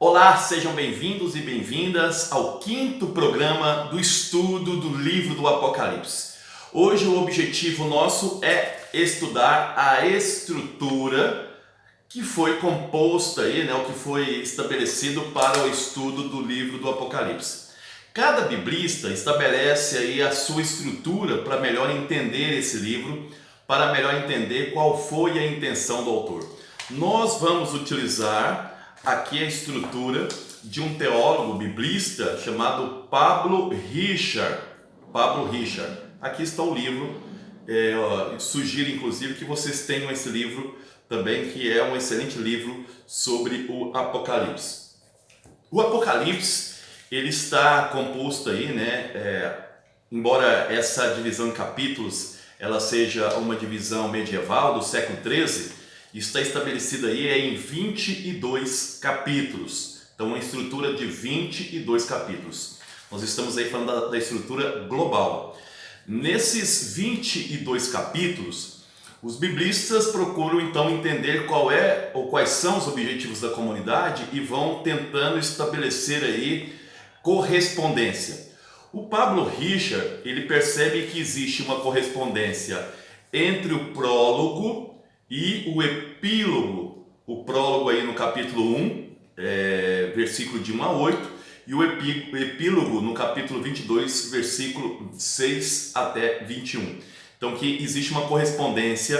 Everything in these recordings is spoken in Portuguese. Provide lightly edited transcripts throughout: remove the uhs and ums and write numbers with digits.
Olá, sejam bem-vindos e bem-vindas ao 5º programa do estudo do livro do Apocalipse. Hoje o objetivo nosso é estudar a estrutura que foi composta aí, o que foi estabelecido para o estudo do livro do Apocalipse. Cada biblista estabelece aí a sua estrutura para melhor entender esse livro, para melhor entender qual foi a intenção do autor. Nós vamos utilizar aqui a estrutura de um teólogo biblista chamado Pablo Richard. Aqui está o livro. Sugiro inclusive que vocês tenham esse livro também, que é um excelente livro sobre o Apocalipse. O Apocalipse ele está composto aí, embora essa divisão em capítulos ela seja uma divisão medieval do século XIII, está estabelecida aí em 22 capítulos. Então, uma estrutura de 22 capítulos. Nós estamos aí falando da estrutura global. Nesses 22 capítulos, os biblistas procuram então entender qual é ou quais são os objetivos da comunidade e vão tentando estabelecer aí correspondência. O Pablo Richard, ele percebe que existe uma correspondência entre o prólogo e o epílogo. O prólogo aí no capítulo 1, versículo de 1 a 8, e o epílogo no capítulo 22, versículo 6 até 21. Então que existe uma correspondência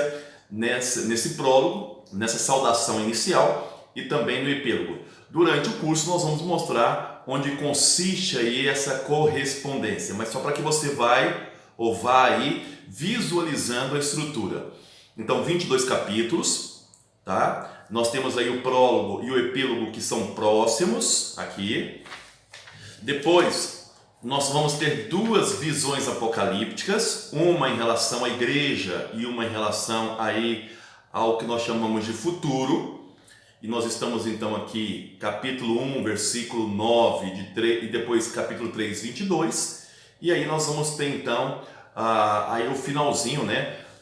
nesse prólogo, nessa saudação inicial e também no epílogo. Durante o curso nós vamos mostrar onde consiste aí essa correspondência, mas só para que você vá aí visualizando a estrutura. Então, 22 capítulos, tá? Nós temos aí o prólogo e o epílogo que são próximos aqui. Depois, nós vamos ter duas visões apocalípticas, uma em relação à igreja e uma em relação aí ao que nós chamamos de futuro. E nós estamos então aqui, capítulo 1, versículo 9, e depois capítulo 3, 22. E aí nós vamos ter então aí o finalzinho,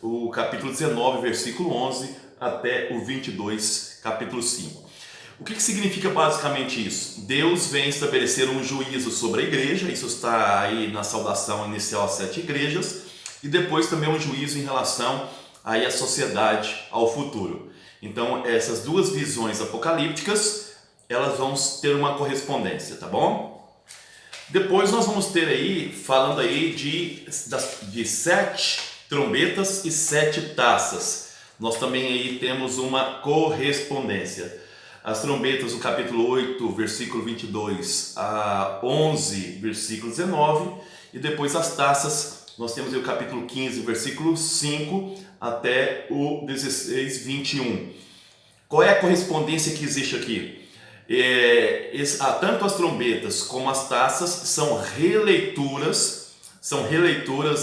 o capítulo 19, versículo 11, até o 22, capítulo 5. O que significa basicamente isso? Deus vem estabelecer um juízo sobre a igreja, isso está aí na saudação inicial às 7 igrejas, e depois também um juízo em relação aí à sociedade, ao futuro. Então, essas duas visões apocalípticas, elas vão ter uma correspondência, tá bom? Depois nós vamos ter aí, falando aí de 7 trombetas e 7 taças. Nós também aí temos uma correspondência. As trombetas, o capítulo 8, versículo 22 a 11, versículo 19. E depois as taças, nós temos aí o capítulo 15, versículo 5 até o 16, 21. Qual é a correspondência que existe aqui? Tanto as trombetas como as taças são releituras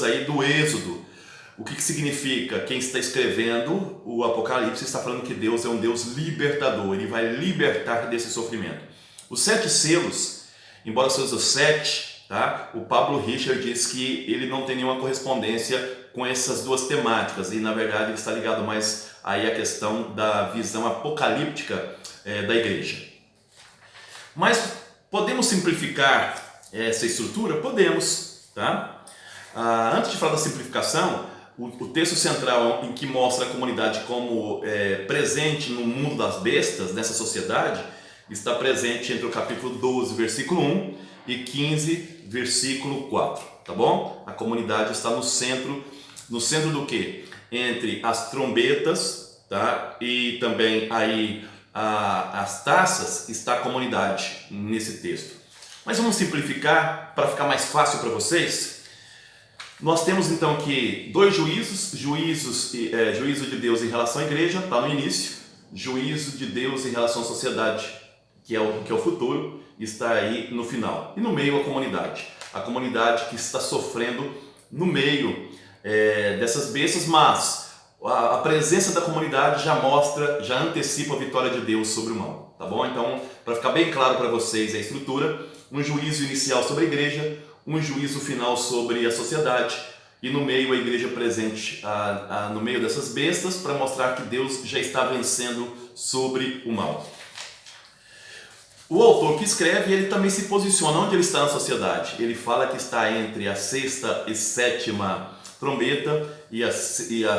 aí do Êxodo. O que significa? Quem está escrevendo o Apocalipse está falando que Deus é um Deus libertador, Ele vai libertar desse sofrimento. Os 7 selos, embora sejam os 7, tá? O Pablo Richard diz que ele não tem nenhuma correspondência com essas duas temáticas, e na verdade ele está ligado mais aí à questão da visão apocalíptica da igreja. Mas podemos simplificar essa estrutura? Podemos, tá? Antes de falar da simplificação, o texto central em que mostra a comunidade como presente no mundo das bestas, nessa sociedade, está presente entre o capítulo 12, versículo 1 e 15, versículo 4, tá bom? A comunidade está no centro do quê? Entre as trombetas, tá? E também aí as taças está a comunidade nesse texto. Mas vamos simplificar para ficar mais fácil para vocês. Nós temos então aqui 2 juízo de Deus em relação à igreja, está no início, juízo de Deus em relação à sociedade, que é o futuro, está aí no final. E no meio a comunidade que está sofrendo no meio dessas bestas, mas a presença da comunidade já antecipa a vitória de Deus sobre o mal, tá bom? Então, para ficar bem claro para vocês a estrutura, um juízo inicial sobre a igreja, um juízo final sobre a sociedade e no meio a igreja presente no meio dessas bestas para mostrar que Deus já está vencendo sobre o mal. O autor que escreve, ele também se posiciona onde ele está na sociedade. Ele fala que está entre a sexta e sétima trombeta e a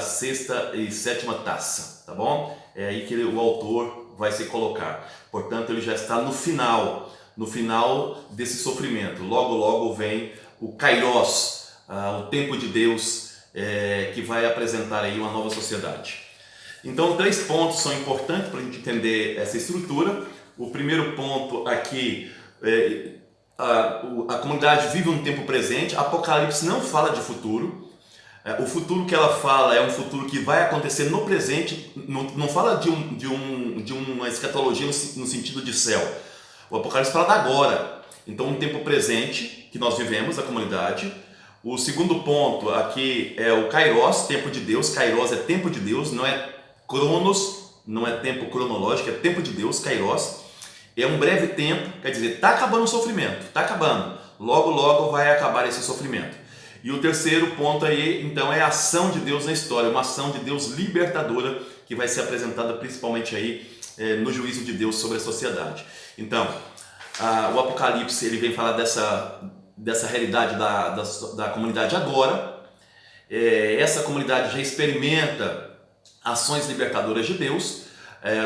sexta e sétima taça, tá bom? É aí que o autor vai se colocar. Portanto, ele já está no final desse sofrimento. Logo, logo vem o Kairos, o tempo de Deus, que vai apresentar aí uma nova sociedade. Então, 3 pontos são importantes para a gente entender essa estrutura. O primeiro ponto aqui, a comunidade vive um tempo presente. Apocalipse não fala de futuro. O futuro que ela fala é um futuro que vai acontecer no presente, não fala de uma escatologia no sentido de céu. O Apocalipse fala da agora. Então, um tempo presente que nós vivemos, a comunidade. O segundo ponto aqui é o Kairos, tempo de Deus. Kairos é tempo de Deus, não é Cronos, não é tempo cronológico, é tempo de Deus, Kairos. É um breve tempo, quer dizer, está acabando o sofrimento, está acabando. Logo, logo vai acabar esse sofrimento. E o terceiro ponto aí, então, é a ação de Deus na história, uma ação de Deus libertadora que vai ser apresentada principalmente aí no juízo de Deus sobre a sociedade. Então, o Apocalipse ele vem falar dessa realidade da comunidade agora. Essa comunidade já experimenta ações libertadoras de Deus.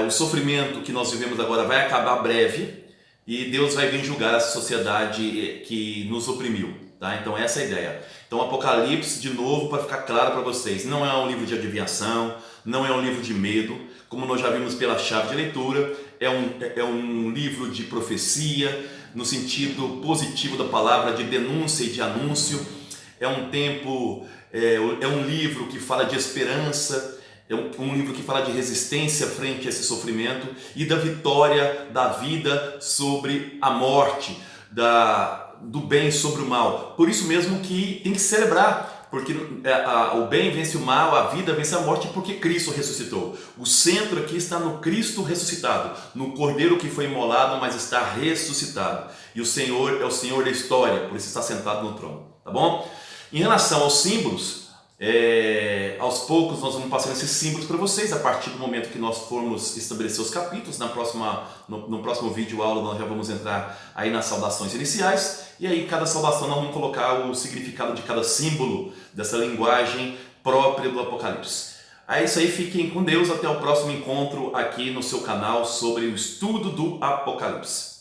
O sofrimento que nós vivemos agora vai acabar breve e Deus vai vir julgar essa sociedade que nos oprimiu, tá? Então essa é a ideia. Então Apocalipse, de novo, para ficar claro para vocês, não é um livro de adivinhação, não é um livro de medo, como nós já vimos pela chave de leitura, é um livro de profecia, no sentido positivo da palavra, de denúncia e de anúncio. É um livro que fala de esperança, é um livro que fala de resistência frente a esse sofrimento e da vitória da vida sobre a morte, do bem sobre o mal. Por isso mesmo que tem que celebrar, porque o bem vence o mal, a vida vence a morte, porque Cristo ressuscitou. O centro aqui está no Cristo ressuscitado, no Cordeiro que foi imolado, mas está ressuscitado. E o Senhor é o Senhor da história, por isso está sentado no trono, tá bom? Em relação aos símbolos, aos poucos nós vamos passando esses símbolos para vocês, a partir do momento que nós formos estabelecer os capítulos. No próximo vídeo aula nós já vamos entrar aí nas saudações iniciais, e aí cada saudação nós vamos colocar o significado de cada símbolo dessa linguagem própria do Apocalipse. É isso aí, fiquem com Deus, até o próximo encontro aqui no seu canal sobre o estudo do Apocalipse.